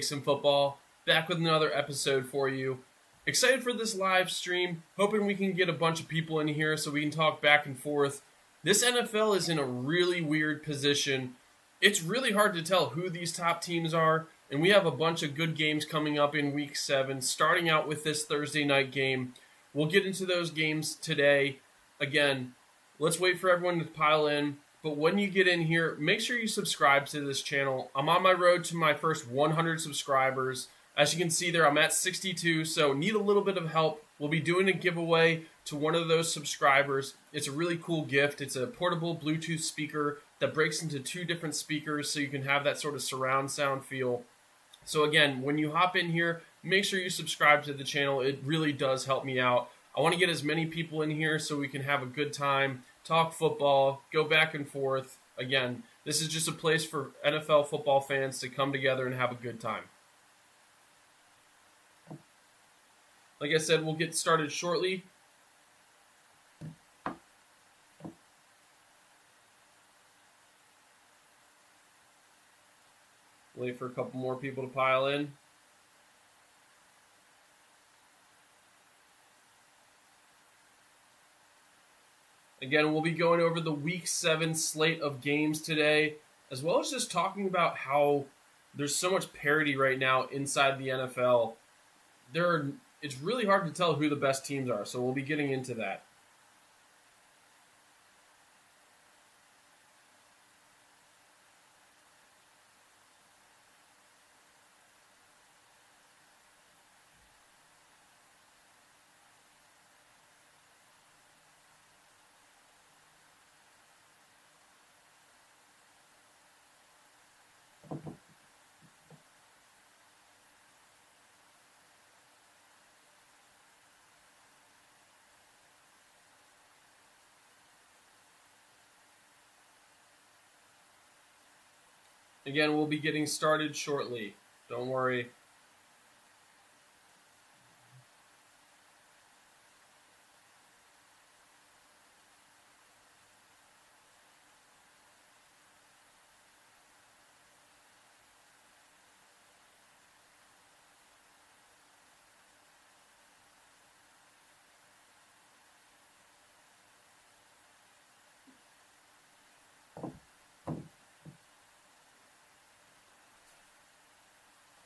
Some football, back with another episode for you. Excited for this live stream, hoping we can get a bunch of people in here so we can talk back and forth. This NFL is in a really weird position. It's really hard to tell who these top teams are, and we have a bunch of good games coming up in Week 7, starting out with this Thursday night game. We'll get into those games today. Again, let's wait for everyone to pile in. But when you get in here, make sure you subscribe to this channel. I'm on my road to my first 100 subscribers. As you can see there, I'm at 62, so need a little bit of help. We'll be doing a giveaway to one of those subscribers. It's a really cool gift. It's a portable Bluetooth speaker that breaks into 2 different speakers so you can have that sort of surround sound feel. So again, when you hop in here, make sure you subscribe to the channel. It really does help me out. I want to get as many people in here so we can have a good time, talk football, go back and forth. Again, this is just a place for NFL football fans to come together and have a good time. Like I said, we'll get started shortly. Wait for a couple more people to pile in. Again, we'll be going over the Week 7 slate of games today, as well as just talking about how there's so much parity right now inside the NFL. It's really hard to tell who the best teams are, so we'll be getting into that. Again, we'll be getting started shortly. Don't worry.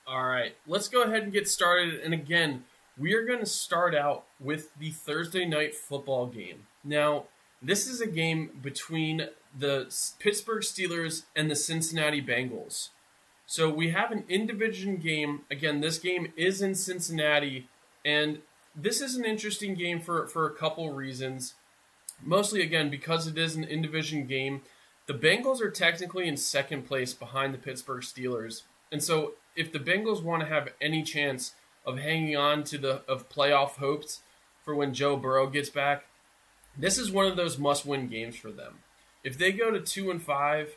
All right, let's go ahead and get started. And again, we are going to start out with the Thursday night football game. Now, this is a game between the Pittsburgh Steelers and the Cincinnati Bengals. So we have an in-division game. Again, this game is in Cincinnati, and this is an interesting game for a couple reasons. Mostly, again, because it is an in-division game. The Bengals are technically in second place behind the Pittsburgh Steelers. And so if the Bengals want to have any chance of hanging on to of playoff hopes for when Joe Burrow gets back, this is one of those must-win games for them. If they go to 2-5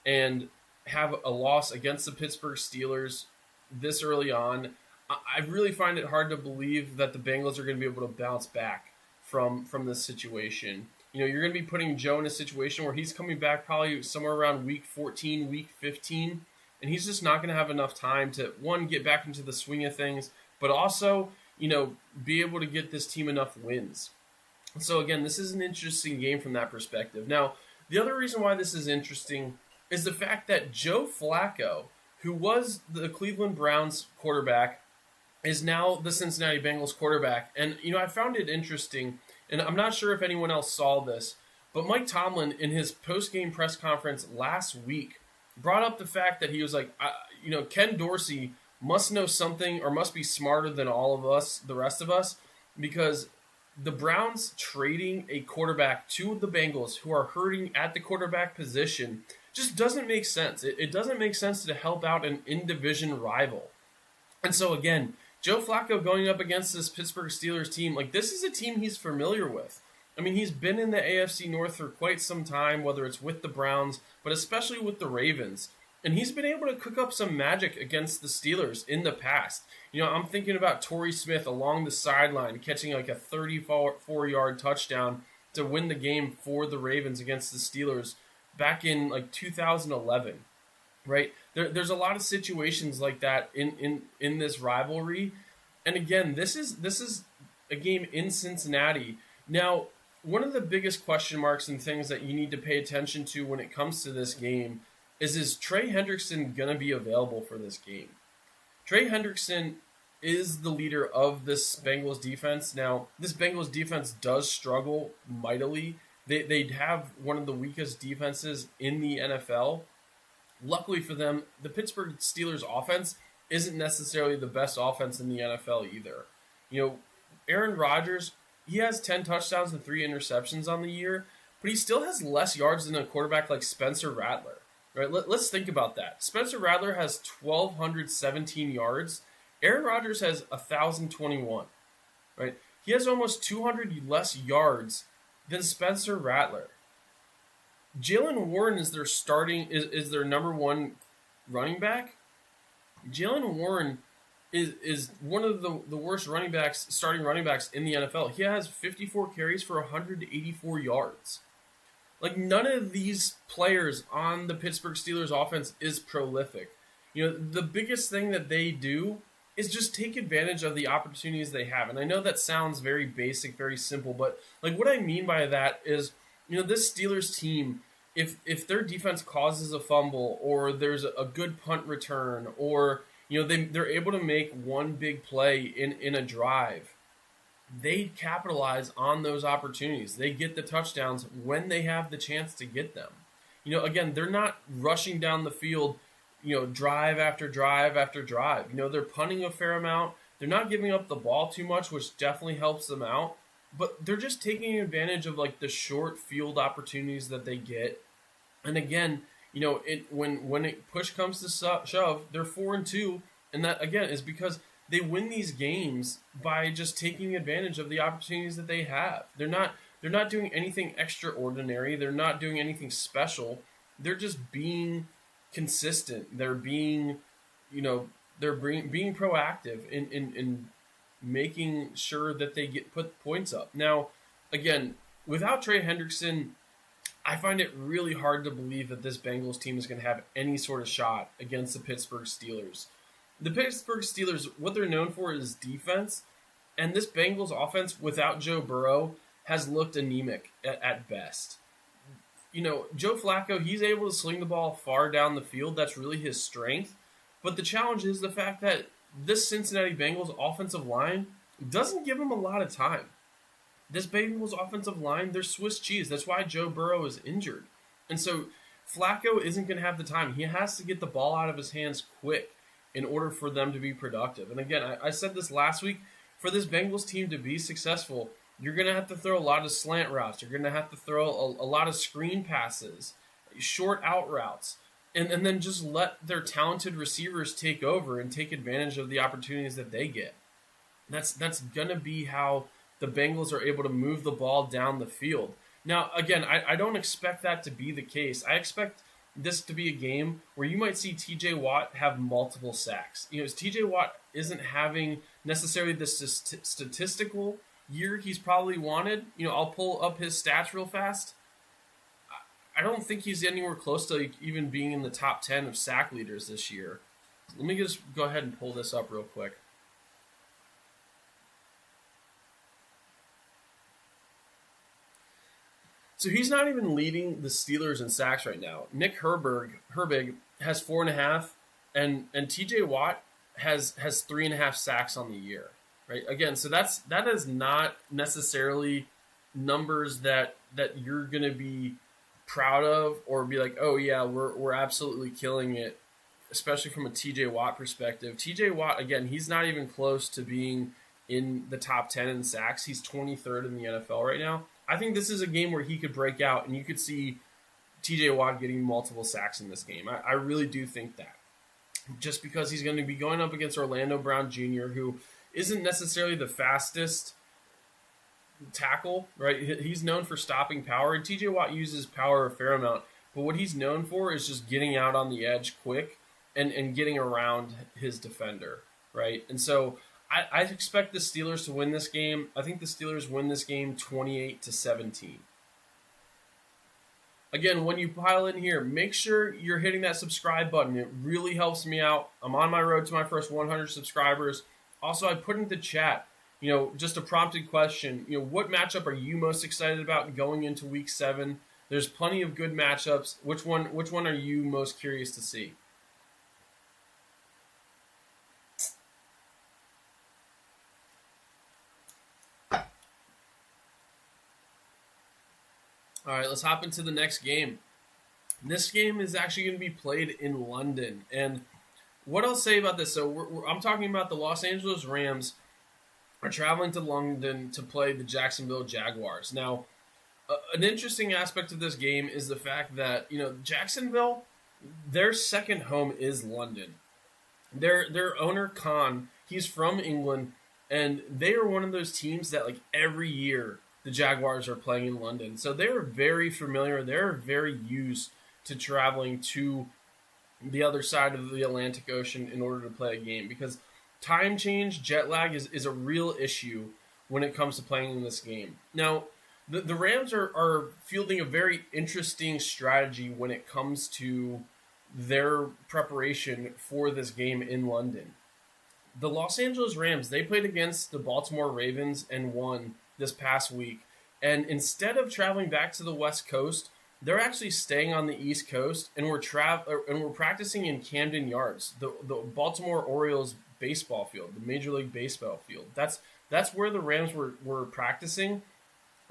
and have a loss against the Pittsburgh Steelers this early on, I really find it hard to believe that the Bengals are going to be able to bounce back from this situation. You know, you're going to be putting Joe in a situation where he's coming back probably somewhere around week 14, week 15, and he's just not going to have enough time to, one, get back into the swing of things, but also, you know, be able to get this team enough wins. So again, this is an interesting game from that perspective. Now, the other reason why this is interesting is the fact that Joe Flacco, who was the Cleveland Browns quarterback, is now the Cincinnati Bengals quarterback. And, you know, I found it interesting, and I'm not sure if anyone else saw this, but Mike Tomlin, in his post-game press conference last week, brought up the fact that he was like, Ken Dorsey must know something or must be smarter than all of us, the rest of us, because the Browns trading a quarterback to the Bengals who are hurting at the quarterback position just doesn't make sense. It doesn't make sense to help out an in-division rival. And so again, Joe Flacco going up against this Pittsburgh Steelers team, like this is a team he's familiar with. I mean, he's been in the AFC North for quite some time, whether it's with the Browns, but especially with the Ravens. And he's been able to cook up some magic against the Steelers in the past. You know, I'm thinking about Torrey Smith along the sideline catching like a 34-yard touchdown to win the game for the Ravens against the Steelers back in like 2011, right? There's a lot of situations like that in this rivalry. And again, this is a game in Cincinnati. Now, one of the biggest question marks and things that you need to pay attention to when it comes to this game is Trey Hendrickson going to be available for this game? Trey Hendrickson is the leader of this Bengals defense. Now, this Bengals defense does struggle mightily. They have one of the weakest defenses in the NFL. Luckily for them, the Pittsburgh Steelers offense isn't necessarily the best offense in the NFL either. Aaron Rodgers, he has 10 touchdowns and 3 interceptions on the year, but he still has less yards than a quarterback like Spencer Rattler. Right? Let's think about that. Spencer Rattler has 1,217 yards. Aaron Rodgers has 1,021. Right? He has almost 200 less yards than Spencer Rattler. Jaylen Warren is their number one running back. Jaylen Warren is one of the worst starting running backs in the NFL. He has 54 carries for 184 yards. Like, none of these players on the Pittsburgh Steelers offense is prolific. The biggest thing that they do is just take advantage of the opportunities they have. And I know that sounds very basic, very simple, but like what I mean by that is, this Steelers team, if their defense causes a fumble or there's a good punt return or they're able to make one big play in a drive, they capitalize on those opportunities. They get the touchdowns when they have the chance to get them. Again, they're not rushing down the field, drive after drive after drive. They're punting a fair amount. They're not giving up the ball too much, which definitely helps them out. But they're just taking advantage of like the short field opportunities that they get. And again, when it push comes to shove, they're 4-2, and that again is because they win these games by just taking advantage of the opportunities that they have. They're not doing anything extraordinary. They're not doing anything special. They're just being consistent. They're being, being proactive in making sure that they put points up. Now, again, without Trey Hendrickson, I find it really hard to believe that this Bengals team is going to have any sort of shot against the Pittsburgh Steelers. The Pittsburgh Steelers, what they're known for is defense, and this Bengals offense without Joe Burrow has looked anemic at best. Joe Flacco, he's able to sling the ball far down the field. That's really his strength. But the challenge is the fact that this Cincinnati Bengals offensive line doesn't give him a lot of time. This Bengals offensive line, they're Swiss cheese. That's why Joe Burrow is injured. And so Flacco isn't going to have the time. He has to get the ball out of his hands quick in order for them to be productive. And again, I said this last week, for this Bengals team to be successful, you're going to have to throw a lot of slant routes. You're going to have to throw a lot of screen passes, short out routes, and then just let their talented receivers take over and take advantage of the opportunities that they get. That's going to be how the Bengals are able to move the ball down the field. Now, again, I don't expect that to be the case. I expect this to be a game where you might see TJ Watt have multiple sacks. TJ Watt isn't having necessarily the statistical year he's probably wanted. I'll pull up his stats real fast. I don't think he's anywhere close to even being in the top 10 of sack leaders this year. Let me just go ahead and pull this up real quick. So he's not even leading the Steelers in sacks right now. Nick Herbig has 4.5, and TJ Watt has 3.5 sacks on the year. Right? Again, so that is not necessarily numbers that you're gonna be proud of or be like, oh yeah, we're absolutely killing it, especially from a TJ Watt perspective. TJ Watt, again, he's not even close to being in the top 10 in sacks. He's 23rd in the NFL right now. I think this is a game where he could break out, and you could see TJ Watt getting multiple sacks in this game. I really do think that. Just because he's going to be going up against Orlando Brown Jr., who isn't necessarily the fastest tackle, right? He's known for stopping power, and TJ Watt uses power a fair amount. But what he's known for is just getting out on the edge quick and getting around his defender, right? And so I expect the Steelers to win this game. I think the Steelers win this game 28-17. Again, when you pile in here, make sure you're hitting that subscribe button. It really helps me out. I'm on my road to my first 100 subscribers. Also, I put into chat, just a prompted question. What matchup are you most excited about going into week 7? There's plenty of good matchups. Which one are you most curious to see? All right, let's hop into the next game. This game is actually going to be played in London. And what I'll say about this, so I'm talking about the Los Angeles Rams are traveling to London to play the Jacksonville Jaguars. Now, an interesting aspect of this game is the fact that, Jacksonville, their second home is London. Their owner, Khan, he's from England, and they are one of those teams that, like, every year the Jaguars are playing in London. So they're very familiar. They're very used to traveling to the other side of the Atlantic Ocean in order to play a game, because time change, jet lag is a real issue when it comes to playing in this game. Now, the Rams are fielding a very interesting strategy when it comes to their preparation for this game in London. The Los Angeles Rams, they played against the Baltimore Ravens and won this past week. And instead of traveling back to the West Coast, they're actually staying on the East Coast, and we're practicing in Camden Yards, the Baltimore Orioles baseball field, the Major League Baseball field. That's where the Rams were practicing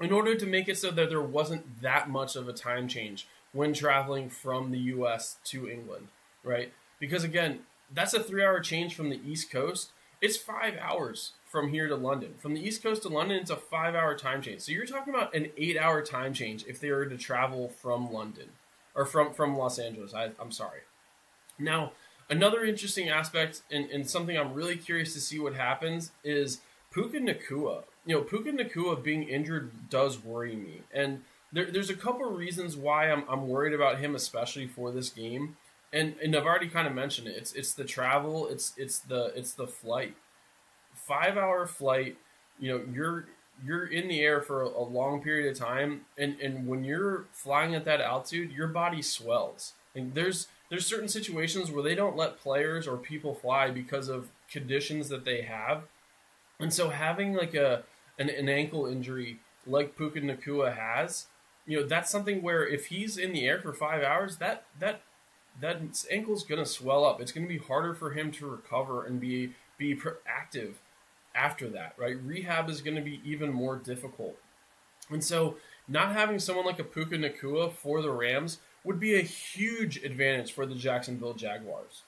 in order to make it so that there wasn't that much of a time change when traveling from the U.S. to England, right? Because again, that's a 3-hour change from the East Coast. It's 5 hours from here to London. From the East Coast to London, it's a 5-hour time change. So you're talking about an 8-hour time change if they were to travel from London, or from Los Angeles. I'm sorry. Now, another interesting aspect, and something I'm really curious to see what happens, is Puka Nacua. Puka Nacua being injured does worry me. And there's a couple of reasons why I'm worried about him, especially for this game. And I've already kind of mentioned it. It's the travel. It's the flight. 5-hour flight. You're in the air for a long period of time, and when you're flying at that altitude, your body swells. And there's certain situations where they don't let players or people fly because of conditions that they have, and so having like an ankle injury like Puka Nacua has, that's something where if he's in the air for 5 hours, that ankle's going to swell up. It's going to be harder for him to recover and be active after that, right? Rehab is going to be even more difficult. And so not having someone like a Puka Nacua for the Rams would be a huge advantage for the Jacksonville Jaguars.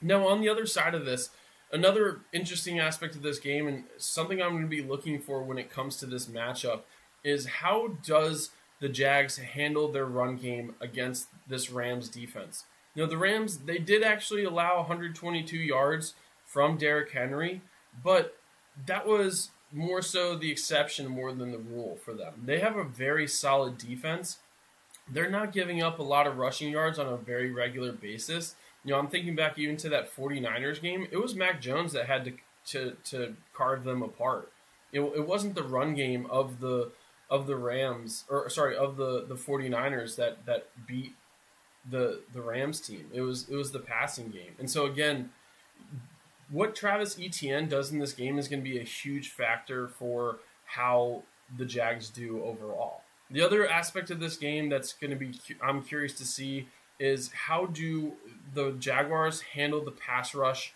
Now, on the other side of this, another interesting aspect of this game, and something I'm going to be looking for when it comes to this matchup, is how does the Jags handle their run game against this Rams defense? The Rams, they did actually allow 122 yards from Derrick Henry, but that was more so the exception more than the rule for them. They have a very solid defense. They're not giving up a lot of rushing yards on a very regular basis. I'm thinking back even to that 49ers game. It was Mac Jones that had to carve them apart. It wasn't the run game of the Rams, or sorry, of the 49ers that beat the Rams team. It was the passing game. And so again, what Travis Etienne does in this game is going to be a huge factor for how the Jags do overall. The other aspect of this game that's going to be I'm curious to see is how do the Jaguars handle the pass rush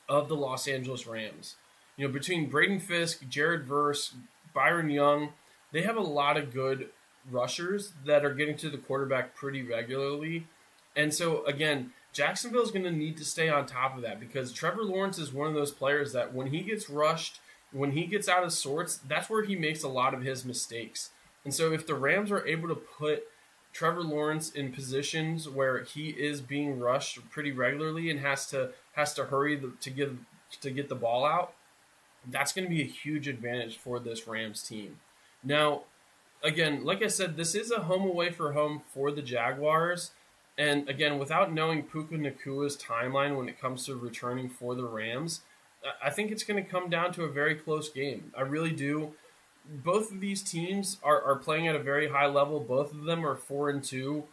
of the Los Angeles Rams. Between Braden Fisk, Jared Verse, Byron Young, they have a lot of good rushers that are getting to the quarterback pretty regularly. And so, again, Jacksonville is going to need to stay on top of that, because Trevor Lawrence is one of those players that when he gets rushed, when he gets out of sorts, that's where he makes a lot of his mistakes. And so if the Rams are able to put Trevor Lawrence in positions where he is being rushed pretty regularly and has to hurry to get the ball out, that's going to be a huge advantage for this Rams team. Now, again, like I said, this is a home away for home for the Jaguars. And again, without knowing Puka Nacua's timeline when it comes to returning for the Rams, I think it's going to come down to a very close game. I really do. both of these teams are playing at a very high level. Both of them are 4-2.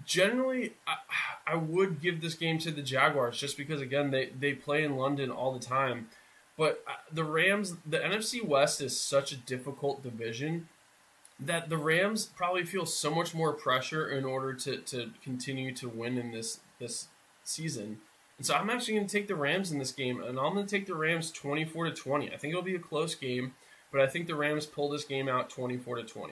Generally, I would give this game to the Jaguars just because, again, they play in London all the time. But the Rams, the NFC West is such a difficult division that the Rams probably feel so much more pressure in order to continue to win in this season. And so I'm actually going to take the Rams in this game, and I'm going to take the Rams 24-20. I think it'll be a close game, but I think the Rams pull this game out 24-20.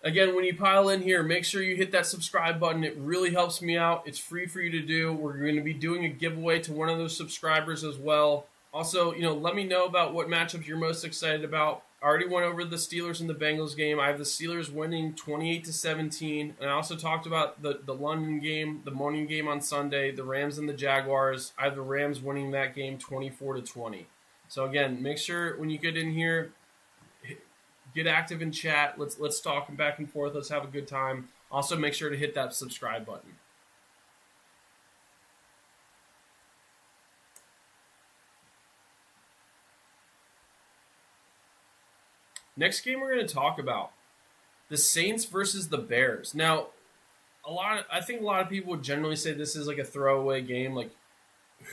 Again, when you pile in here, make sure you hit that subscribe button. It really helps me out. It's free for you to do. We're going to be doing a giveaway to one of those subscribers as well. Also, let me know about what matchups you're most excited about. I already went over the Steelers and the Bengals game. I have the Steelers winning 28-17. And I also talked about the London game, the morning game on Sunday, the Rams and the Jaguars. I have the Rams winning that game 24-20. So again, make sure when you get in here, get active in chat. Let's talk back and forth. Let's have a good time. Also, make sure to hit that subscribe button. Next game we're going to talk about, the Saints versus the Bears. Now, I think a lot of people would generally say this is like a throwaway game. Like,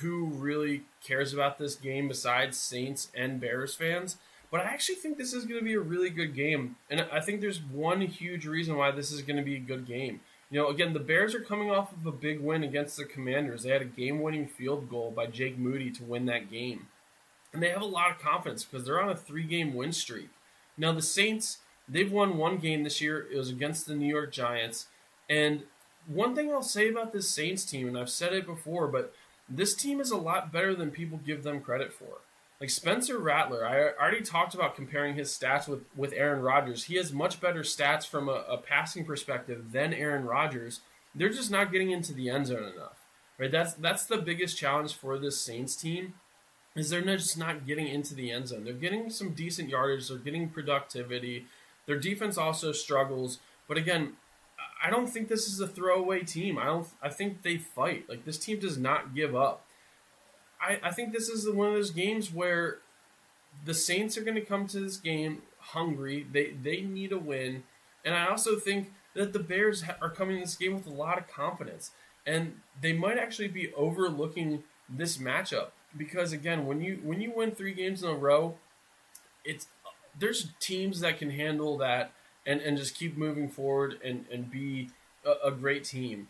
who really cares about this game besides Saints and Bears fans? But I actually think this is going to be a really good game. And I think there's one huge reason why this is going to be a good game. Again, the Bears are coming off of a big win against the Commanders. They had a game-winning field goal by Jake Moody to win that game. And they have a lot of confidence because they're on a 3-game win streak. Now, the Saints, they've won one game this year. It was against the New York Giants. And one thing I'll say about this Saints team, and I've said it before, but this team is a lot better than people give them credit for. Like Spencer Rattler, I already talked about comparing his stats with Aaron Rodgers. He has much better stats from a passing perspective than Aaron Rodgers. They're just not getting into the end zone enough, right? That's the biggest challenge for this Saints team, is they're just not getting into the end zone. They're getting some decent yardage. They're getting productivity. Their defense also struggles. But again, I don't think this is a throwaway team. I think they fight. Like, this team does not give up. I think this is one of those games where the Saints are going to come to this game hungry. They need a win. And I also think that the Bears are coming to this game with a lot of confidence. And they might actually be overlooking this matchup. Because, again, when you win 3 games in a row, there's teams that can handle that and just keep moving forward and be a great team.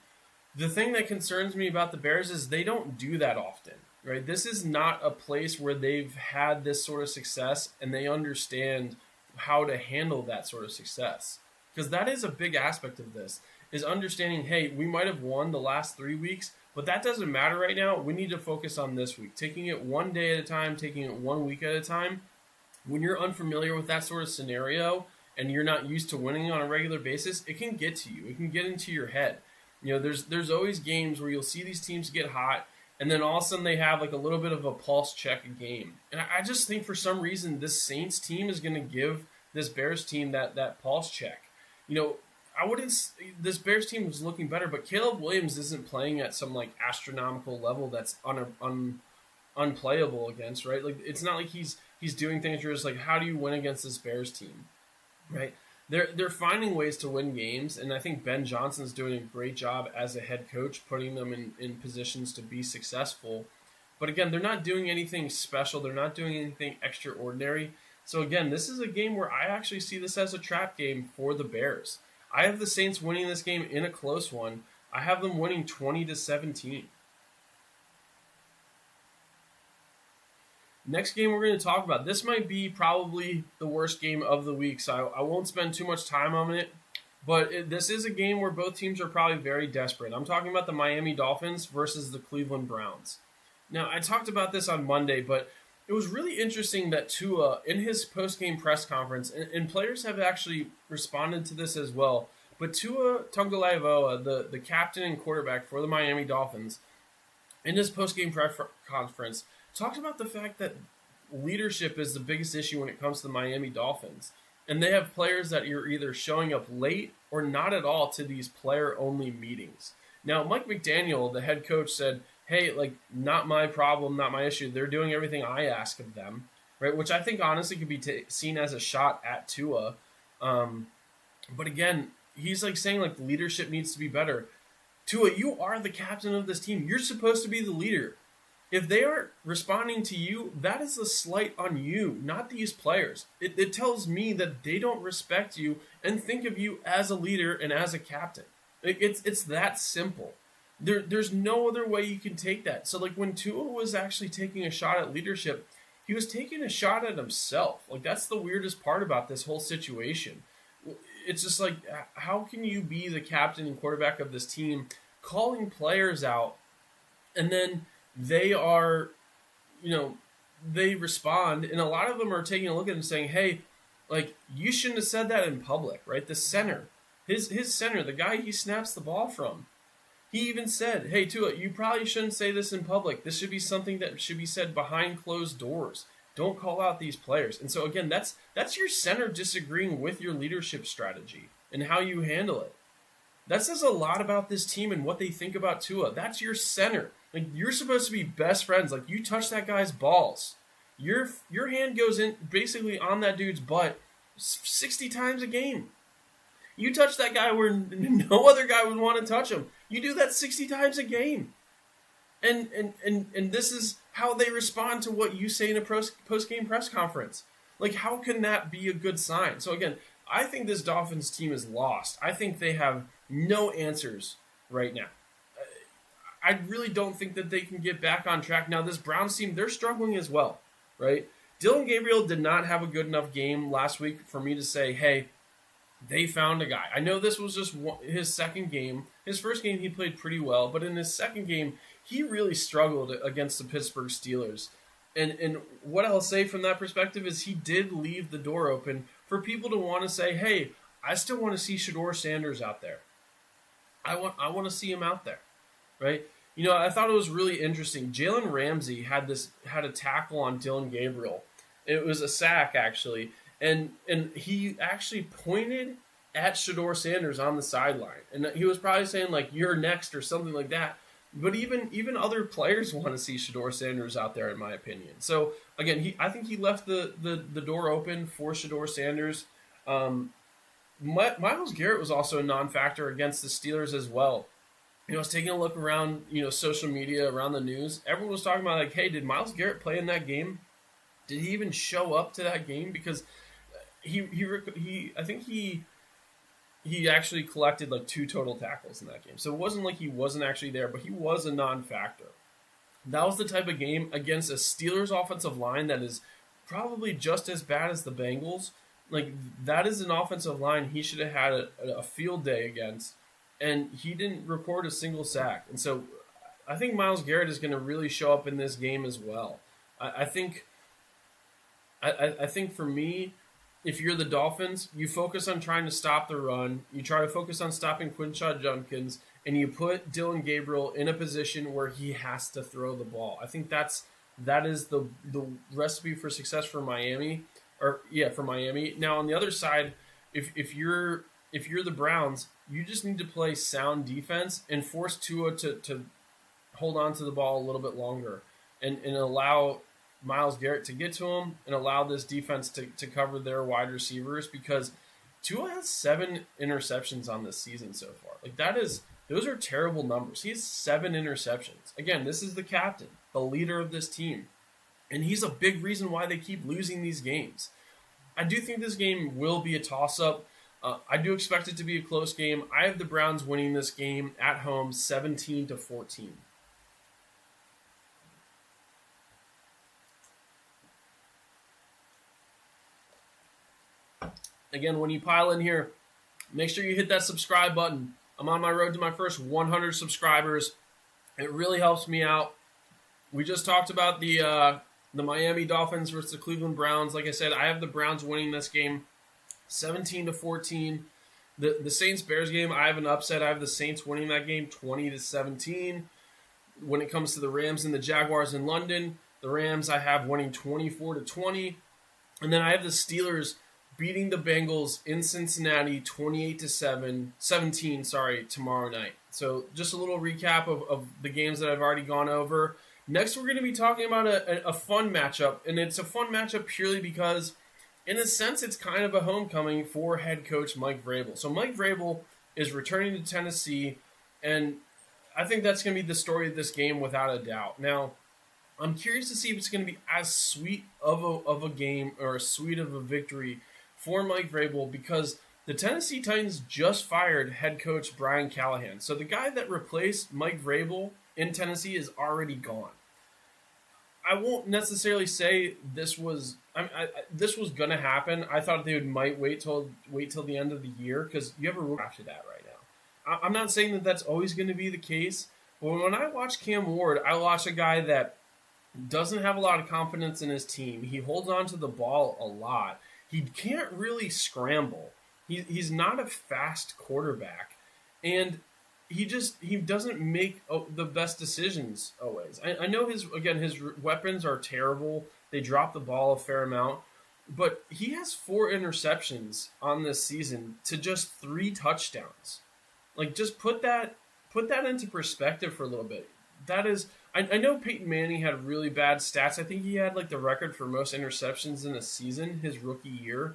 The thing that concerns me about the Bears is they don't do that often. Right, this is not a place where they've had this sort of success and they understand how to handle that sort of success. Because that is a big aspect of this, is understanding, hey, we might have won the last 3 weeks, but that doesn't matter right now. We need to focus on this week, taking it one day at a time, taking it 1 week at a time. When you're unfamiliar with that sort of scenario and you're not used to winning on a regular basis, it can get to you. It can get into your head. There's always games where you'll see these teams get hot, and then all of a sudden they have like a little bit of a pulse check a game. And I just think for some reason this Saints team is going to give this Bears team that pulse check. This Bears team was looking better, but Caleb Williams isn't playing at some like astronomical level that's unplayable against, right? Like, it's not like he's doing things where it's like, how do you win against this Bears team, right? They're finding ways to win games, and I think Ben Johnson's doing a great job as a head coach, putting them in positions to be successful. But again, they're not doing anything special. They're not doing anything extraordinary. So again, this is a game where I actually see this as a trap game for the Bears. I have the Saints winning this game in a close one. I have them winning 20-17. Next game we're going to talk about. This might be probably the worst game of the week, so I won't spend too much time on it. But this is a game where both teams are probably very desperate. I'm talking about the Miami Dolphins versus the Cleveland Browns. Now, I talked about this on Monday, but it was really interesting that Tua, in his post-game press conference, and players have actually responded to this as well, but Tua Tagovailoa, the captain and quarterback for the Miami Dolphins, in his post-game press conference, talked about the fact that leadership is the biggest issue when it comes to the Miami Dolphins. And they have players that are either showing up late or not at all to these player-only meetings. Now, Mike McDaniel, the head coach, said, hey, like, not my problem, not my issue. They're doing everything I ask of them, right? Which I think honestly could be seen as a shot at Tua. Um, but again, he's like saying like leadership needs to be better. Tua, you are the captain of this team. You're supposed to be the leader. If they aren't responding to you, that is a slight on you, not these players. It tells me that they don't respect you and think of you as a leader and as a captain. It's that simple. There's no other way you can take that. So like when Tua was actually taking a shot at leadership, he was taking a shot at himself. Like that's the weirdest part about this whole situation. It's just like, how can you be the captain and quarterback of this team, calling players out, and then they are, they respond, and a lot of them are taking a look at him saying, hey, like, you shouldn't have said that in public, right? The center, his center, the guy he snaps the ball from, he even said, hey, Tua, you probably shouldn't say this in public. This should be something that should be said behind closed doors. Don't call out these players. And so again, that's your center disagreeing with your leadership strategy and how you handle it. That says a lot about this team and what they think about Tua. That's your center. Like, you're supposed to be best friends. Like, you touch that guy's balls, your hand goes in basically on that dude's butt 60 times a game. You touch that guy where no other guy would want to touch him. You do that 60 times a game. And this is how they respond to what you say in a post-game press conference. Like, how can that be a good sign? So again, I think this Dolphins team is lost. I think they have no answers right now. I really don't think that they can get back on track. Now, this Browns team, they're struggling as well, right? Dylan Gabriel did not have a good enough game last week for me to say, hey, they found a guy. I know this was just his second game. His first game, he played pretty well, but in his second game, he really struggled against the Pittsburgh Steelers. And what I'll say from that perspective is he did leave the door open for people to want to say, hey, I still want to see Shedeur Sanders out there. I want to see him out there, right? I thought it was really interesting. Jalen Ramsey had a tackle on Dylan Gabriel. It was a sack, actually. And he actually pointed at Shedeur Sanders on the sideline. And he was probably saying, like, you're next or something like that. But even other players want to see Shedeur Sanders out there, in my opinion. So, again, I think he left the door open for Shedeur Sanders. Myles Garrett was also a non-factor against the Steelers as well. I was taking a look around, social media, around the news. Everyone was talking about, like, hey, did Myles Garrett play in that game? Did he even show up to that game? Because I think he actually collected like 2 total tackles in that game. So it wasn't like he wasn't actually there, but he was a non-factor. That was the type of game against a Steelers offensive line that is probably just as bad as the Bengals. Like, that is an offensive line he should have had a field day against, and he didn't record a single sack. And so I think Myles Garrett is going to really show up in this game as well. I think for me, if you're the Dolphins, you focus on trying to stop the run. You try to focus on stopping Quinshon Judkins, and you put Dylan Gabriel in a position where he has to throw the ball. I think that is the recipe for success for Miami. For Miami. Now on the other side, if you're the Browns, you just need to play sound defense and force Tua to hold on to the ball a little bit longer and allow Myles Garrett to get to him and allow this defense to cover their wide receivers, because Tua has 7 interceptions on this season so far. Like, those are terrible numbers. He has 7 interceptions. Again, this is the captain, the leader of this team, and he's a big reason why they keep losing these games. I do think this game will be a toss-up. I do expect it to be a close game. I have the Browns winning this game at home 17-14. Again, when you pile in here, make sure you hit that subscribe button. I'm on my road to my first 100 subscribers. It really helps me out. We just talked about the Miami Dolphins versus the Cleveland Browns. Like I said, I have the Browns winning this game 17-14. The Saints-Bears game, I have an upset. I have the Saints winning that game 20-17. When it comes to the Rams and the Jaguars in London, the Rams I have winning 24-20. And then I have the Steelers beating the Bengals in Cincinnati 28-17 tomorrow night. So just a little recap of the games that I've already gone over. Next, we're going to be talking about a fun matchup, and it's a fun matchup purely because, in a sense, it's kind of a homecoming for head coach Mike Vrabel. So Mike Vrabel is returning to Tennessee, and I think that's going to be the story of this game without a doubt. Now, I'm curious to see if it's going to be as sweet of a game or as sweet of a victory for Mike Vrabel because the Tennessee Titans just fired head coach Brian Callahan. So the guy that replaced Mike Vrabel in Tennessee is already gone. I won't necessarily say this was this was going to happen. I thought they might wait till the end of the year because you have a rule after that right now. I'm not saying that that's always going to be the case, but when I watch Cam Ward, I watch a guy that doesn't have a lot of confidence in his team. He holds on to the ball a lot. He can't really scramble. He's not a fast quarterback, and he doesn't make the best decisions always. I know his weapons are terrible. They drop the ball a fair amount, but he has 4 interceptions on this season to just 3 touchdowns. Like, just put that into perspective for a little bit. That is, I know Peyton Manning had really bad stats. I think he had like the record for most interceptions in a season his rookie year.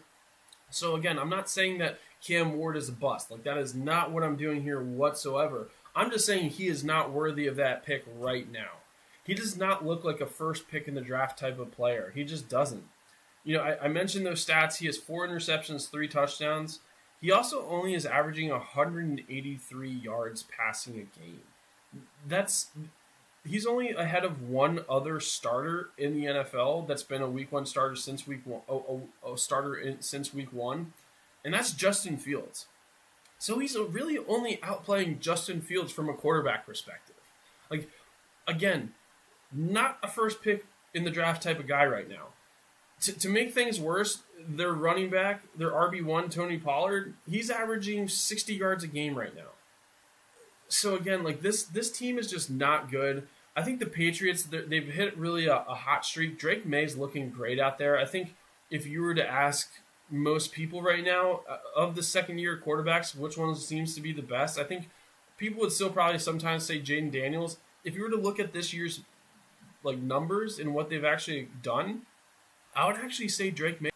So again, I'm not saying that Cam Ward is a bust. Like, that is not what I'm doing here whatsoever. I'm just saying he is not worthy of that pick right now. He does not look like a first pick in the draft type of player. He just doesn't. You know, I mentioned those stats. He has 4 interceptions, 3 touchdowns. He also only is averaging 183 yards passing a game. He's only ahead of one other starter in the NFL that's been a week 1 starter since week 1, since week 1, and that's Justin Fields. So he's really only outplaying Justin Fields from a quarterback perspective. Like, again, not a first pick in the draft type of guy right now. To make things worse, their running back, their RB1, Tony Pollard, he's averaging 60 yards a game right now. So again, like this team is just not good. I think the Patriots, they've hit really a hot streak. Drake May's looking great out there. I think if you were to ask most people right now of the second-year quarterbacks, which one seems to be the best, I think people would still probably sometimes say Jaden Daniels. If you were to look at this year's like numbers and what they've actually done, I would actually say Drake May.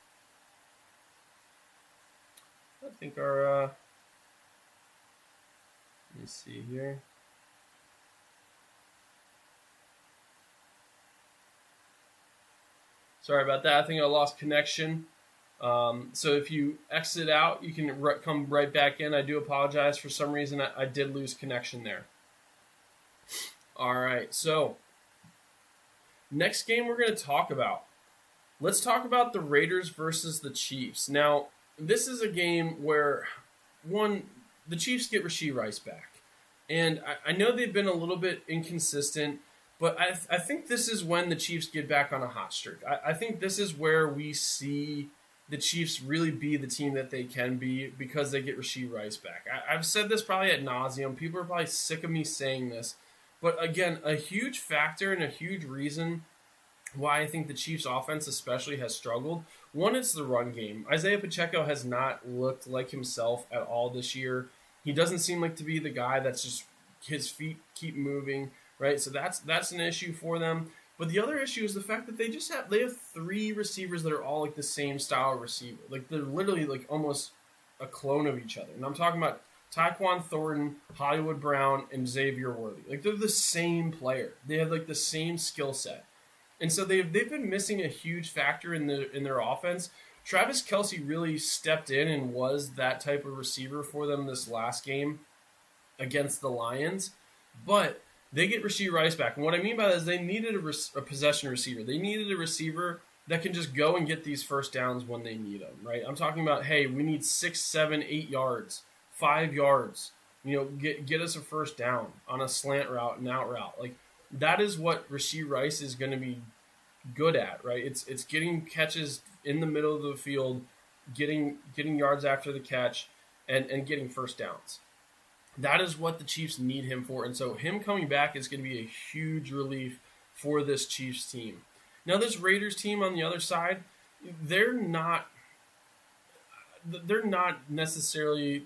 I think our let me see here. Sorry about that. I think I lost connection. So if you exit out, you can come right back in. I do apologize. For some reason, I did lose connection there. All right. So next game we're going to talk about. Let's talk about the Raiders versus the Chiefs. Now, this is a game where, the Chiefs get Rashee Rice back. And I know they've been a little bit inconsistent, but I think this is when the Chiefs get back on a hot streak. I think this is where we see the Chiefs really be the team that they can be because they get Rashee Rice back. I've said this probably ad nauseum. People are probably sick of me saying this. But again, a huge factor and a huge reason why I think the Chiefs' offense especially has struggled. One, it's the run game. Isaiah Pacheco has not looked like himself at all this year. He doesn't seem like to be the guy that's just his feet keep moving, right? So that's an issue for them. But the other issue is the fact that they have 3 receivers that are all like the same style receiver. Like, they're literally like almost a clone of each other. And I'm talking about Tyquan Thornton, Hollywood Brown, and Xavier Worthy. Like, they're the same player. They have like the same skill set. And so they've been missing a huge factor in their offense. Travis Kelce really stepped in and was that type of receiver for them this last game against the Lions. But they get Rashee Rice back. And what I mean by that is they needed a possession receiver. They needed a receiver that can just go and get these first downs when they need them, right? I'm talking about, hey, we need 6, 7, 8 yards, 5 yards. You know, get us a first down on a slant route and out route. Like, that is what Rashee Rice is going to be good at, right? It's getting catches in the middle of the field, getting yards after the catch, and getting first downs. That is what the Chiefs need him for. And so him coming back is going to be a huge relief for this Chiefs team. Now, this Raiders team on the other side, they're not necessarily...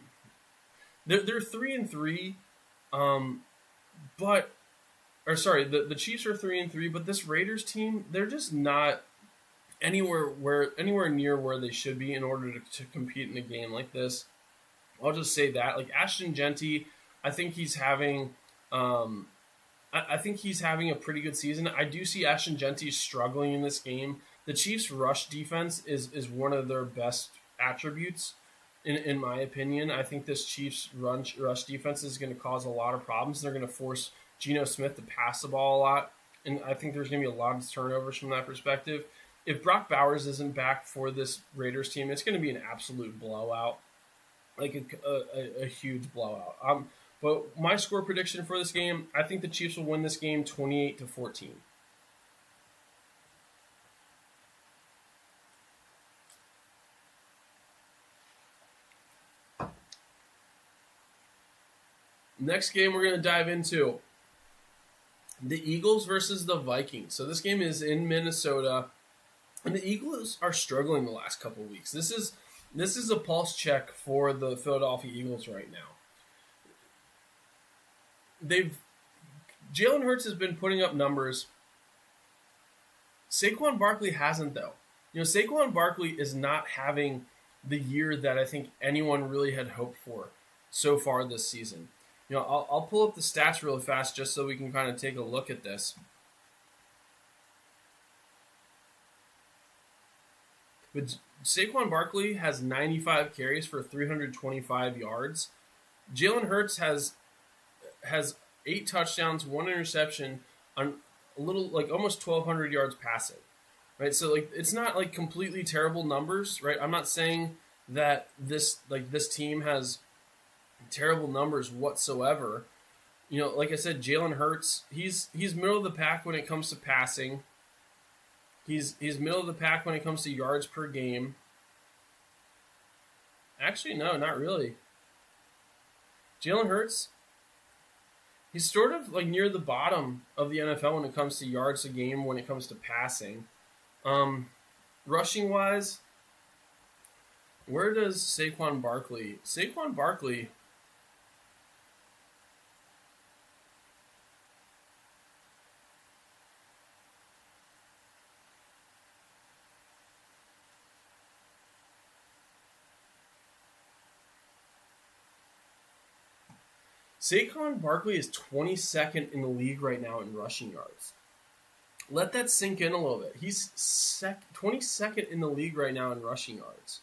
They're 3-3, Um, but or sorry, the Chiefs are 3-3, but this Raiders team, they're just not anywhere near where they should be in order to compete in a game like this. I'll just say that. Like Ashton Genty, I think he's having I think he's having a pretty good season. I do see Ashton Genty struggling in this game. The Chiefs' rush defense is one of their best attributes, in my opinion. I think this Chiefs rush defense is going to cause a lot of problems. They're going to force Geno Smith to pass the ball a lot, and I think there's going to be a lot of turnovers from that perspective. If Brock Bowers isn't back for this Raiders team, it's going to be an absolute blowout, like a huge blowout. But my score prediction for this game, I think the Chiefs will win this game 28-14. Next game we're going to dive into the Eagles versus the Vikings. So this game is in Minnesota, and the Eagles are struggling the last couple of weeks. This is a pulse check for the Philadelphia Eagles right now. Jalen Hurts has been putting up numbers. Saquon Barkley hasn't, though. Saquon Barkley is not having the year that I think anyone really had hoped for so far this season. I'll pull up the stats really fast just so we can kind of take a look at this. But Saquon Barkley has 95 carries for 325 yards. Jalen Hurts has 8 touchdowns, 1 interception, on a little like almost 1,200 yards passing, right? So it's not completely terrible numbers, right? I'm not saying that this team has terrible numbers whatsoever. Like I said, Jalen Hurts, he's middle of the pack when it comes to passing. He's middle of the pack when it comes to yards per game. Actually, no, not really. Jalen Hurts, he's sort of near the bottom of the NFL when it comes to yards a game, when it comes to passing. Rushing wise, where does Saquon Barkley? Saquon Barkley is 22nd in the league right now in rushing yards. Let that sink in a little bit. He's 22nd in the league right now in rushing yards.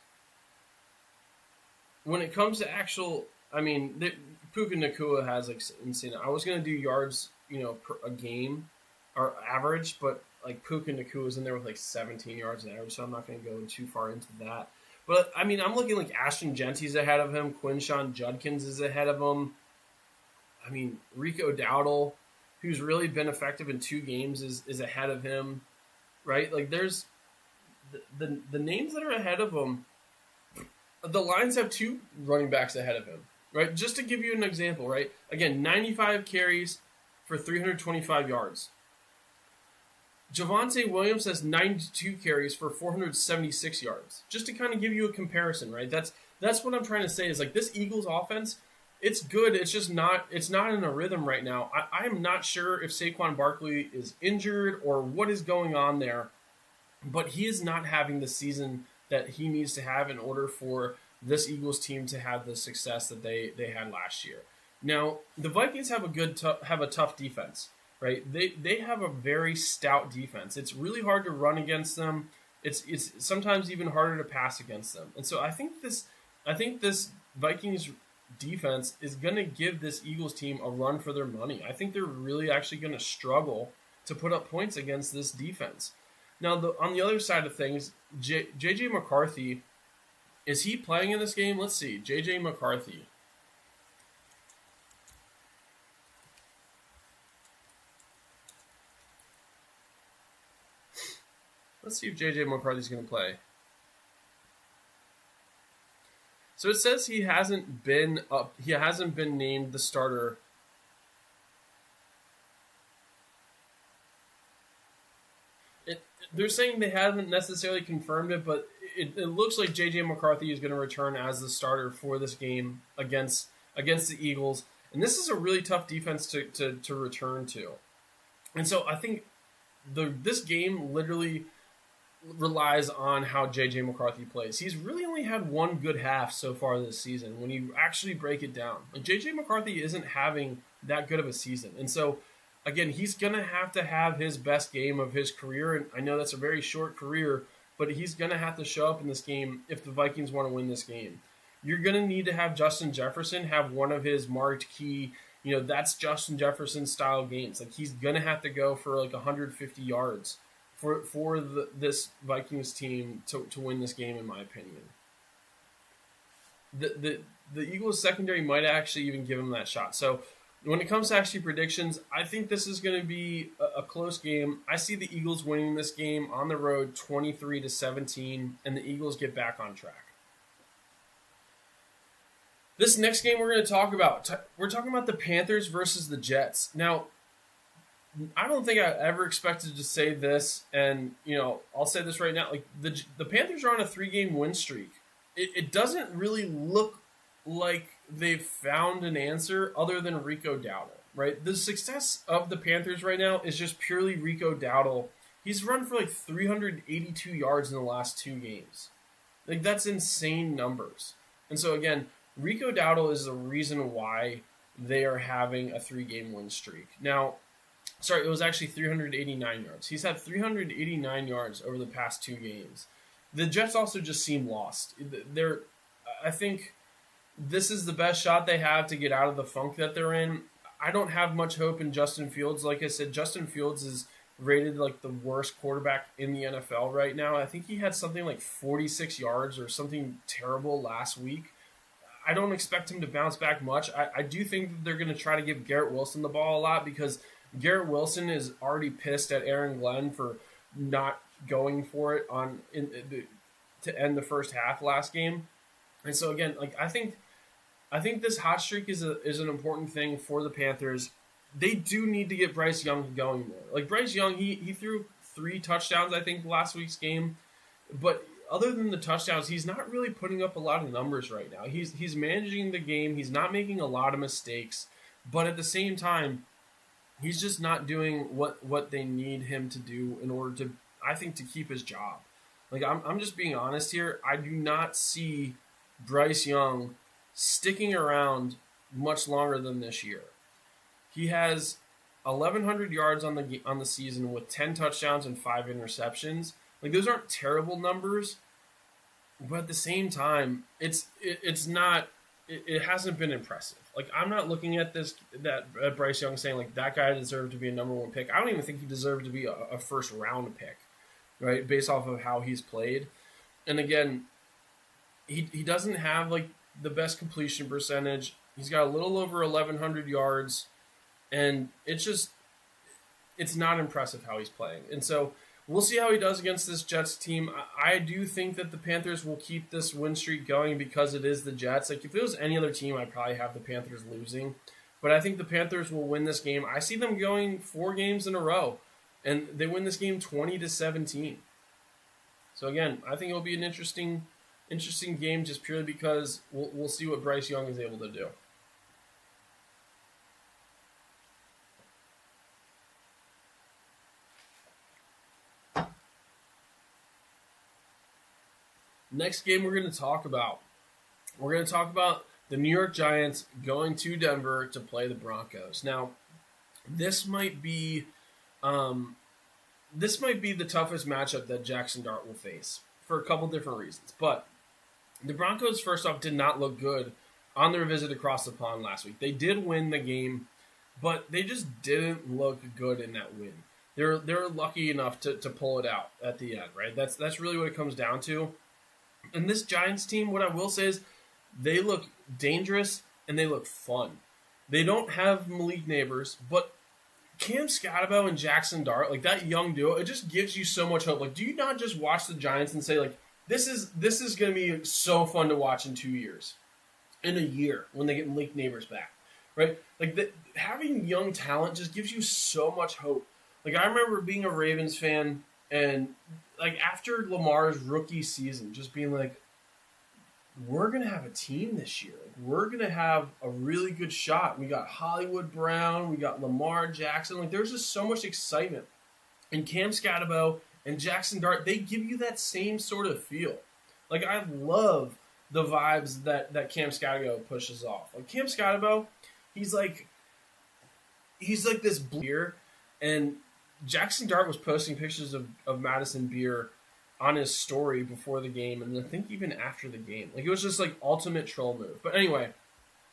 When it comes to actual, Puka Nacua has insane. I was going to do yards, per a game or average, but Puka Nacua is in there with 17 yards an average, so I'm not going to go too far into that. But I'm looking Ashton Genty's ahead of him. Quinshawn Judkins is ahead of him. Rico Dowdle, who's really been effective in 2 games, is ahead of him, right? There's the names that are ahead of him. The Lions have 2 running backs ahead of him, right? Just to give you an example, right? Again, 95 carries for 325 yards. Javonte Williams has 92 carries for 476 yards. Just to kind of give you a comparison, right? That's what I'm trying to say is this Eagles offense, it's good. It's just not in a rhythm right now. I'm not sure if Saquon Barkley is injured or what is going on there, but he is not having the season that he needs to have in order for this Eagles team to have the success that they had last year. Now, the Vikings have a tough defense, right? They have a very stout defense. It's really hard to run against them. It's sometimes even harder to pass against them. And so I think this Vikings defense is going to give this Eagles team a run for their money. I think they're really actually going to struggle to put up points against this defense. Now, on the other side of things, J.J. McCarthy, is he playing in this game? Let's see. J.J. McCarthy. Let's see if J.J. McCarthy's going to play. So it says he hasn't been named the starter. They're saying they haven't necessarily confirmed it, but it looks like J.J. McCarthy is going to return as the starter for this game against the Eagles. And this is a really tough defense to return to. And so I think this game literally relies on how J.J. McCarthy plays. He's really only had one good half so far this season when you actually break it down. Like J.J. McCarthy isn't having that good of a season. And so, again, he's going to have his best game of his career. And I know that's a very short career, but he's going to have to show up in this game if the Vikings want to win this game. You're going to need to have Justin Jefferson have one of his marked key, that's Justin Jefferson style games. Like he's going to have to go for like 150 yards for this Vikings team to win this game, in my opinion. The Eagles secondary might actually even give him that shot. So when it comes to actually predictions, I think this is going to be a close game. I see the Eagles winning this game on the road 23-17, and the Eagles get back on track. This next game we're going to talk about, we're talking about the Panthers versus the Jets. Now, I don't think I ever expected to say this, and I'll say this right now. Like the Panthers are on a 3-game win streak. It doesn't really look like they've found an answer other than Rico Dowdle, right? The success of the Panthers right now is just purely Rico Dowdle. He's run for like 382 yards in the last 2 games. Like that's insane numbers. And so again, Rico Dowdle is the reason why they are having a 3-game win streak. Now, it was actually 389 yards. He's had 389 yards over the past 2 games. The Jets also just seem lost. I think this is the best shot they have to get out of the funk that they're in. I don't have much hope in Justin Fields. Like I said, Justin Fields is rated like the worst quarterback in the NFL right now. I think he had something like 46 yards or something terrible last week. I don't expect him to bounce back much. I do think that they're going to try to give Garrett Wilson the ball a lot because Garrett Wilson is already pissed at Aaron Glenn for not going for it to end the first half last game. And so again, like I think this hot streak is an important thing for the Panthers. They do need to get Bryce Young going more. Like Bryce Young, he threw 3 touchdowns I think last week's game, but other than the touchdowns, he's not really putting up a lot of numbers right now. He's managing the game. He's not making a lot of mistakes, but at the same time, he's just not doing what they need him to do in order to, I think, to keep his job. Like I'm just being honest here. I do not see Bryce Young sticking around much longer than this year. He has 1,100 yards on the season with 10 touchdowns and 5 interceptions. Like those aren't terrible numbers, but at the same time, it hasn't been impressive. Like I'm not looking at Bryce Young saying like that guy deserved to be a number 1 pick. I don't even think he deserved to be a first round pick, right? Based off of how he's played. And again, he doesn't have like the best completion percentage. He's got a little over 1,100 yards, and it's not impressive how he's playing. And so we'll see how he does against this Jets team. I do think that the Panthers will keep this win streak going because it is the Jets. Like if it was any other team, I'd probably have the Panthers losing. But I think the Panthers will win this game. I see them going 4 games in a row, and they win this game 20-17. So again, I think it'll be an interesting game just purely because we'll see what Bryce Young is able to do. Next game we're going to talk about the New York Giants going to Denver to play the Broncos. Now, this might be the toughest matchup that Jackson Dart will face for a couple different reasons. But the Broncos, first off, did not look good on their visit across the pond last week. They did win the game, but they just didn't look good in that win. They're lucky enough to pull it out at the end, right? That's really what it comes down to. And this Giants team, what I will say is they look dangerous and they look fun. They don't have Malik Neighbors, but Cam Scotabo and Jackson Dart, like that young duo, it just gives you so much hope. Like, do you not just watch the Giants and say, like, this is going to be so fun to watch in 2 years, in a year when they get Malik Neighbors back, right? Like having young talent just gives you so much hope. Like I remember being a Ravens fan and like after Lamar's rookie season, just being like, we're going to have a team this year. Like, we're going to have a really good shot. We got Hollywood Brown. We got Lamar Jackson. Like, there's just so much excitement. And Cam Scatterbo and Jackson Dart, they give you that same sort of feel. Like, I love the vibes that Cam Scatterbo pushes off. Like, Cam Scatterbo, he's like this beer, and Jackson Dart was posting pictures of Madison Beer on his story before the game, and I think even after the game. Like, it was just like ultimate troll move. But anyway,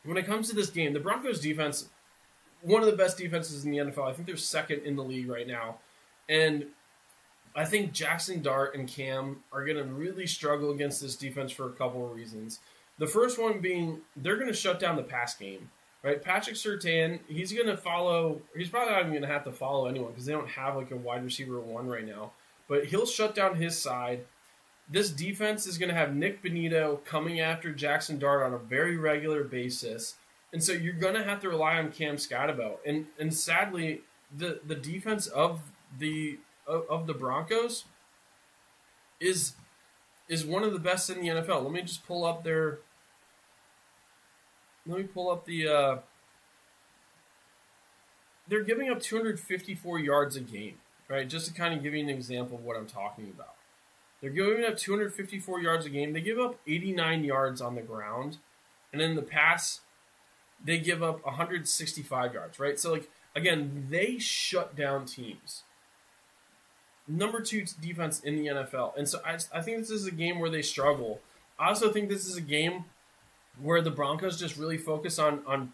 when it comes to this game, the Broncos defense, one of the best defenses in the NFL. I think they're second in the league right now. And I think Jackson Dart and Cam are going to really struggle against this defense for a couple of reasons. The first one being they're going to shut down the pass game, right? Patrick Surtain, he's going to follow. He's probably not even going to have to follow anyone because they don't have like a wide receiver one right now. But he'll shut down his side. This defense is going to have Nick Benito coming after Jackson Dart on a very regular basis. And so you're going to have to rely on Cam Scatterbo. And sadly, the defense of the Broncos is one of the best in the NFL. Let me just pull up their. Let me pull up the. They're giving up 254 yards a game, right? Just to kind of give you an example of what I'm talking about. They're giving up 254 yards a game. They give up 89 yards on the ground, and in the pass, they give up 165 yards, right? So, like, again, they shut down teams. Number 2 defense in the NFL. And so I think this is a game where they struggle. I also think this is a game where the Broncos just really focus on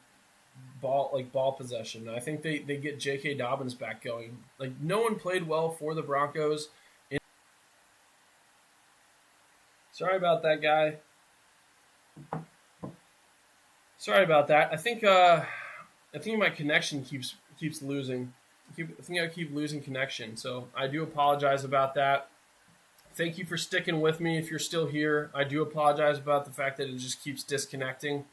ball possession. I think they get J.K. Dobbins back going. Like, no one played well for the Broncos. Sorry about that, guy. Sorry about that. I think my connection keeps losing. I think I keep losing connection, so I do apologize about that. Thank you for sticking with me if you're still here. I do apologize about the fact that it just keeps disconnecting.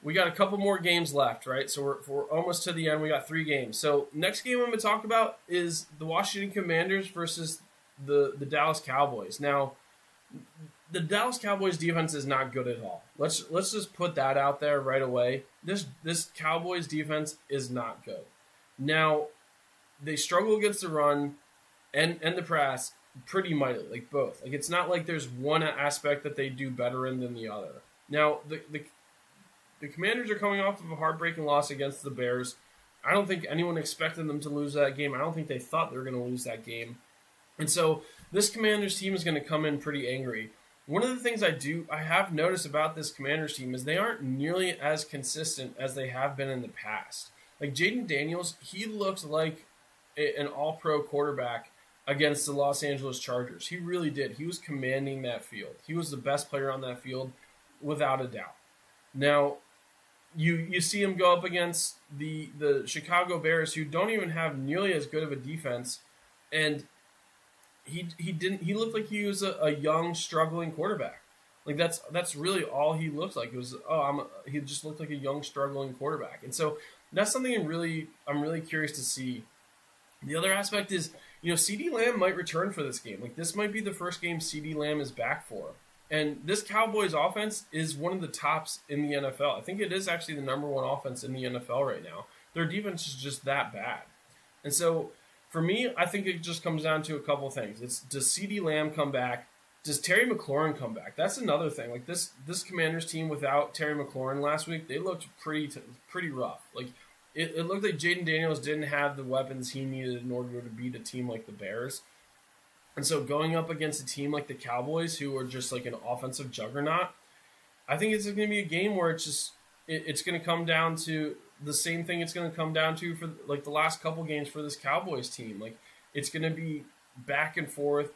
We got a couple more games left, right? So we're almost to the end. We got 3 games. So next game I'm going to talk about is the Washington Commanders versus the Dallas Cowboys. Now, the Dallas Cowboys defense is not good at all. Let's just put that out there right away. This Cowboys defense is not good. Now, they struggle against the run and the pass pretty mightily, like both. Like, it's not like there's one aspect that they do better in than the other. Now, the Commanders are coming off of a heartbreaking loss against the Bears. I don't think anyone expected them to lose that game. I don't think they thought they were going to lose that game. And so this Commanders team is going to come in pretty angry. One of the things I have noticed about this Commanders team is they aren't nearly as consistent as they have been in the past. Like, Jaden Daniels, he looks like an all-pro quarterback against the Los Angeles Chargers. He really did. He was commanding that field. He was the best player on that field, without a doubt. Now, you see him go up against the Chicago Bears, who don't even have nearly as good of a defense, and he looked like he was a young, struggling quarterback. Like, that's really all he looked like. It was he just looked like a young, struggling quarterback. And so that's something I'm really curious to see. The other aspect is, CeeDee Lamb might return for this game. Like, this might be the first game CeeDee Lamb is back for. And this Cowboys offense is one of the tops in the NFL. I think it is actually the number 1 offense in the NFL right now. Their defense is just that bad. And so, for me, I think it just comes down to a couple things. Does CeeDee Lamb come back? Does Terry McLaurin come back? That's another thing. Like, this Commanders team without Terry McLaurin last week, they looked pretty rough. Like, it looked like Jaden Daniels didn't have the weapons he needed in order to beat a team like the Bears. And so going up against a team like the Cowboys, who are just like an offensive juggernaut, I think it's going to be a game where it's going to come down to the same thing it's going to come down to for like the last couple games for this Cowboys team. Like, it's going to be back and forth,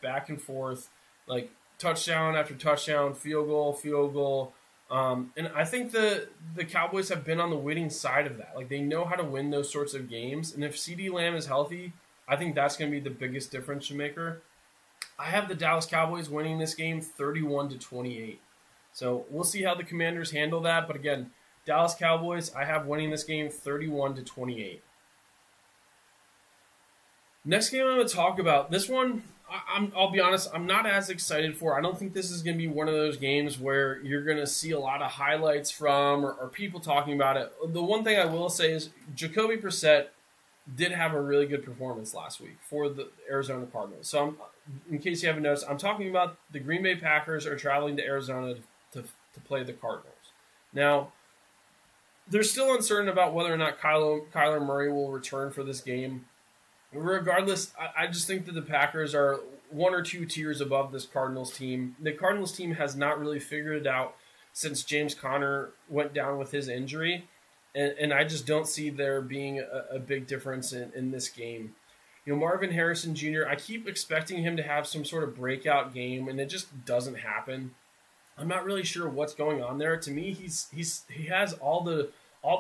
like touchdown after touchdown, field goal. And I think the Cowboys have been on the winning side of that. Like, they know how to win those sorts of games. And if CeeDee Lamb is healthy, I think that's going to be the biggest difference maker. I have the Dallas Cowboys winning this game 31-28. So we'll see how the Commanders handle that. But again, Dallas Cowboys, I have winning this game 31-28. Next game I'm going to talk about, this one, I'll be honest, I'm not as excited for. I don't think this is going to be one of those games where you're going to see a lot of highlights from or people talking about it. The one thing I will say is Jacoby Brissett did have a really good performance last week for the Arizona Cardinals. So in case you haven't noticed, I'm talking about the Green Bay Packers are traveling to Arizona to play the Cardinals. Now, they're still uncertain about whether or not Kyler Murray will return for this game. Regardless, I just think that the Packers are one or two tiers above this Cardinals team. The Cardinals team has not really figured it out since James Conner went down with his injury, and I just don't see there being a big difference in this game. Marvin Harrison Jr., I keep expecting him to have some sort of breakout game, and it just doesn't happen. I'm not really sure what's going on there. To me, he has all the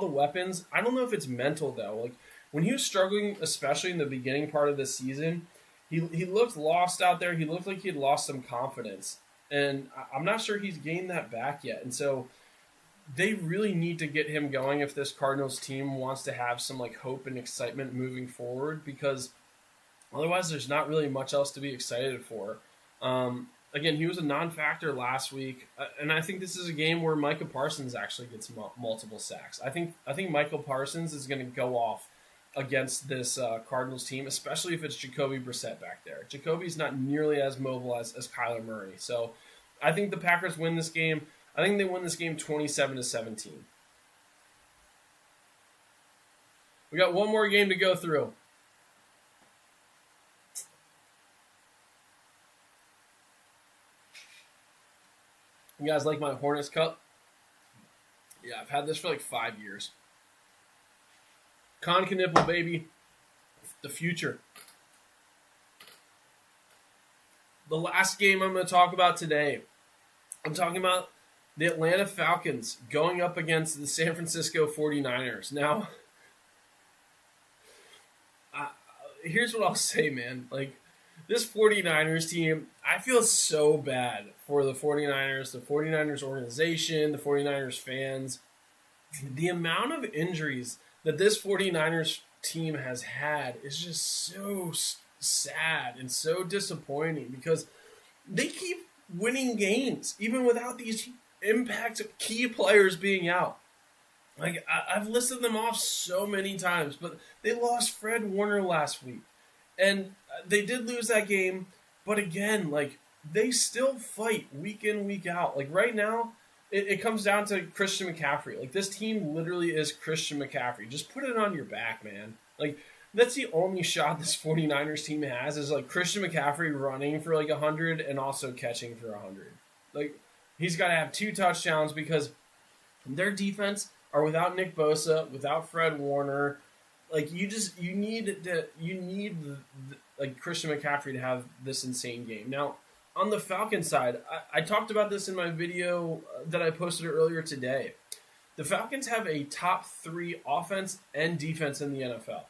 weapons. I don't know if it's mental though. Like when he was struggling, especially in the beginning part of the season, he looked lost out there. He looked like he had lost some confidence, and I'm not sure he's gained that back yet. And so they really need to get him going if this Cardinals team wants to have some like hope and excitement moving forward, because otherwise there's not really much else to be excited for. Again, he was a non-factor last week, and I think this is a game where Micah Parsons actually gets multiple sacks. I think Michael Parsons is going to go off against this Cardinals team, especially if it's Jacoby Brissett back there. Jacoby's not nearly as mobile as Kyler Murray. So I think the Packers win this game. I think they win this game 27-17. We got one more game to go through. You guys like my Hornets cup? Yeah, I've had this for like 5 years. Con Knipple, baby. The future. The last game I'm going to talk about today. I'm talking about the Atlanta Falcons going up against the San Francisco 49ers. Now, here's what I'll say, man. Like, this 49ers team, I feel so bad for the 49ers, the 49ers organization, the 49ers fans. The amount of injuries that this 49ers team has had is just so sad and so disappointing, because they keep winning games even without these impact key players being out. Like, I've listed them off so many times, but they lost Fred Warner last week. And they did lose that game, but again, like, they still fight week in, week out. Like, right now, it comes down to Christian McCaffrey. Like, this team literally is Christian McCaffrey. Just put it on your back, man. Like, that's the only shot this 49ers team has, is, like, Christian McCaffrey running for, like, 100 and also catching for 100. Like, he's got to have 2 touchdowns, because their defense are without Nick Bosa, without Fred Warner. Like, you need like Christian McCaffrey to have this insane game. Now, on the Falcons side, I talked about this in my video that I posted earlier today. The Falcons have a top 3 offense and defense in the NFL.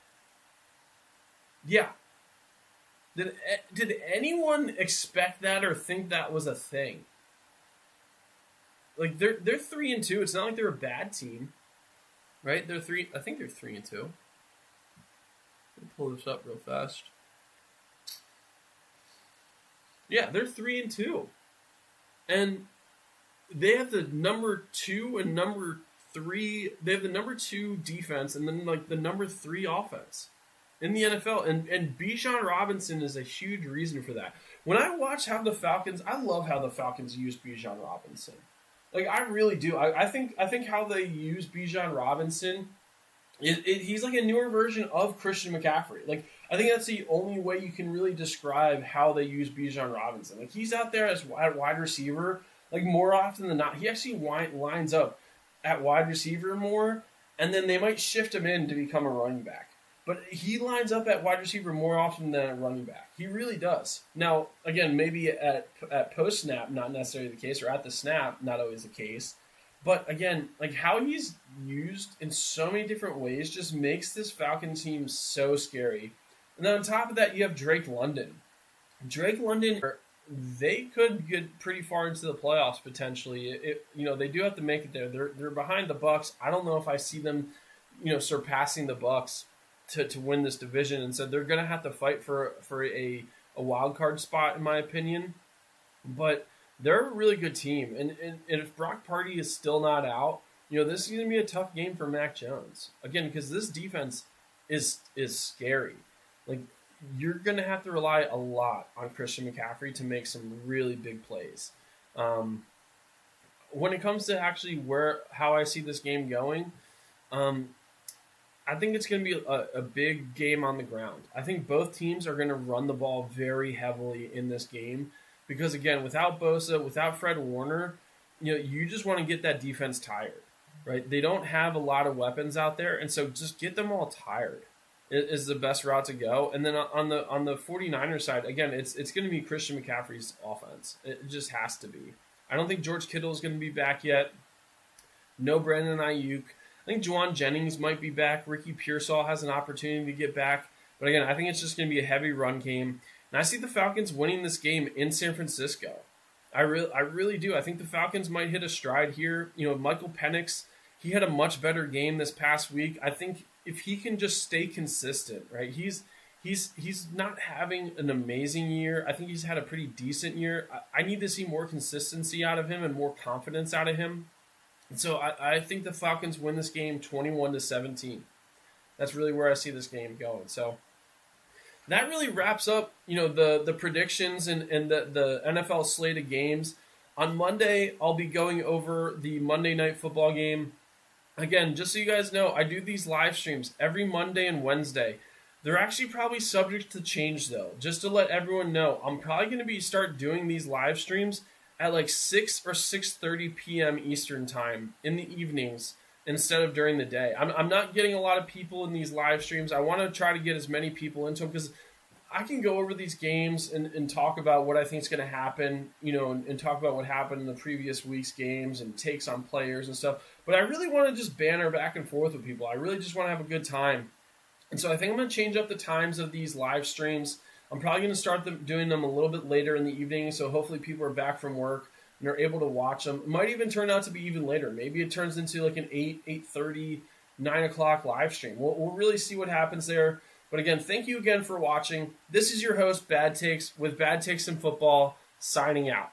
Yeah. Did anyone expect that or think that was a thing? Like, they're 3-2. It's not like they're a bad team, right? I think they're 3-2. Let me pull this up real fast. Yeah, they're 3-2, and they have the number 2 and number 3. They have the number 2 defense, and then like the number 3 offense in the NFL. And Bijan Robinson is a huge reason for that. When I watch how the Falcons, I love how the Falcons use Bijan Robinson. Like, I really do. I think how they use Bijan Robinson, he's like a newer version of Christian McCaffrey. Like, I think that's the only way you can really describe how they use Bijan Robinson. Like, he's out there as wide receiver, like, more often than not. He actually lines up at wide receiver more, and then they might shift him in to become a running back. But he lines up at wide receiver more often than at running back. He really does. Now, again, maybe at post-snap, not necessarily the case, or at the snap, not always the case. But again, like, how he's used in so many different ways just makes this Falcon team so scary. And then on top of that, you have Drake London. Drake London, they could get pretty far into the playoffs potentially. They do have to make it there. They're behind the Bucks. I don't know if I see them, surpassing the Bucks. to win this division, and so they're going to have to fight for a wild card spot, in my opinion. But they're a really good team, and if Brock Purdy is still not out, this is going to be a tough game for Mac Jones again, because this defense is scary. Like, you're going to have to rely a lot on Christian McCaffrey to make some really big plays. When it comes to actually how I see this game going, I think it's going to be a big game on the ground. I think both teams are going to run the ball very heavily in this game because, again, without Bosa, without Fred Warner, you just want to get that defense tired, right? They don't have a lot of weapons out there, and so just get them all tired is the best route to go. And then on the 49ers side, again, it's going to be Christian McCaffrey's offense. It just has to be. I don't think George Kittle is going to be back yet. No Brandon Ayuk. I think Juwan Jennings might be back. Ricky Pearsall has an opportunity to get back. But again, I think it's just going to be a heavy run game. And I see the Falcons winning this game in San Francisco. I really do. I think the Falcons might hit a stride here. Michael Penix, he had a much better game this past week. I think if he can just stay consistent, right? He's not having an amazing year. I think he's had a pretty decent year. I need to see more consistency out of him and more confidence out of him. And so I think the Falcons win this game 21-17. That's really where I see this game going. So that really wraps up, the predictions and the NFL slate of games. On Monday, I'll be going over the Monday Night Football game. Again, just so you guys know, I do these live streams every Monday and Wednesday. They're actually probably subject to change, though. Just to let everyone know, I'm probably going to start doing these live streams at like 6 or 6:30 p.m. Eastern time in the evenings instead of during the day. I'm not getting a lot of people in these live streams. I want to try to get as many people into them because I can go over these games and talk about what I think is going to happen, and talk about what happened in the previous week's games and takes on players and stuff. But I really want to just banter back and forth with people. I really just want to have a good time. And so I think I'm going to change up the times of these live streams. I'm probably going to start doing them a little bit later in the evening, so hopefully people are back from work and are able to watch them. It might even turn out to be even later. Maybe it turns into like an 8:30, 9 o'clock live stream. We'll really see what happens there. But again, thank you again for watching. This is your host, Bad Takes, with Bad Takes in Football, signing out.